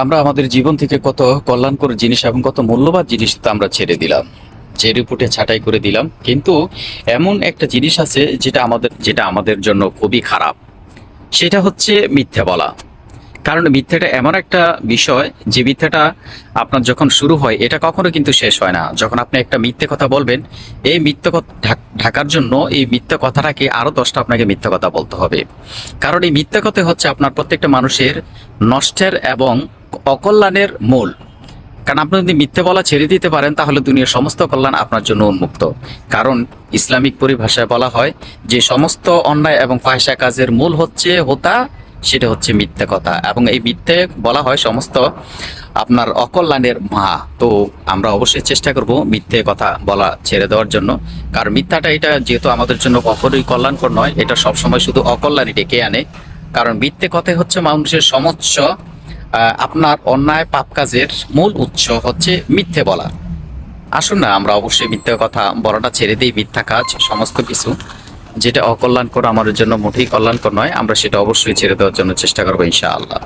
আমরা আমাদের জীবন থেকে কত কল্যাণকর জিনিস এবং কত মূল্যবান জিনিস তো আমরা ছেড়ে দিলাম, ছেড়ে ফুটে ছাঁটাই করে দিলাম। কিন্তু এমন একটা জিনিস আছে যেটা আমাদের জন্য খুবই খারাপ, সেটা হচ্ছে মিথ্যে বলা। কারণ মিথ্যাটা এমন একটা বিষয়, যে মিথ্যাটা আপনার যখন শুরু হয় এটা কখনো কিন্তু শেষ হয় না। যখন আপনি একটা মিথ্যে কথা বলবেন, এই মিথ্যে কথা ঢাকার জন্য এই মিথ্যে কথাটাকে আরো 10টা আপনাকে মিথ্যে কথা বলতে হবে। কারণ এই মিথ্যে কথা হচ্ছে আপনার প্রত্যেকটা মানুষের নষ্টের এবং অকল্যাণের মূল। কারণ আপনি যদি মিথ্যে বলা ছেড়ে দিতে পারেন, তাহলে দুনিয়ার সমস্ত কল্যাণ আপনার জন্য উন্মুক্ত। কারণ ইসলামিক পরিভাষায় বলা হয় যে সমস্ত অন্যায় এবং ফাহিশা কাজের মূল হচ্ছে হোতা, সেটা হচ্ছে মিথ্যে কথা, এবং এই মিথ্যে বলা হয় সমস্ত আপনার অকল্যাণের মা। তো আমরা অবশ্যই চেষ্টা করব মিথ্যে কথা বলা ছেড়ে দেওয়ার জন্য। কারণ মিথ্যাটা এটা যেহেতু আমাদের জন্য কখনোই কল্যাণকর নয়, এটা সবসময় শুধু অকল্যাণই ডেকে আনে। কারণ মিথ্যে কথাই হচ্ছে মানুষের সমস্ত আপনার অন্যায় পাপ কাজের মূল উৎস হচ্ছে মিথ্যে বলা। আসুন না আমরা অবশ্যই মিথ্যে কথা বলাটা ছেড়ে দিই। মিথ্যা কাজ সমস্ত কিছু যেটা অকল্যাণকর, আমাদের জন্য মোটেই কল্যাণকর নয়, আমরা সেটা অবশ্যই ছেড়ে দেওয়ার জন্য চেষ্টা করবো ইনশাআল্লাহ।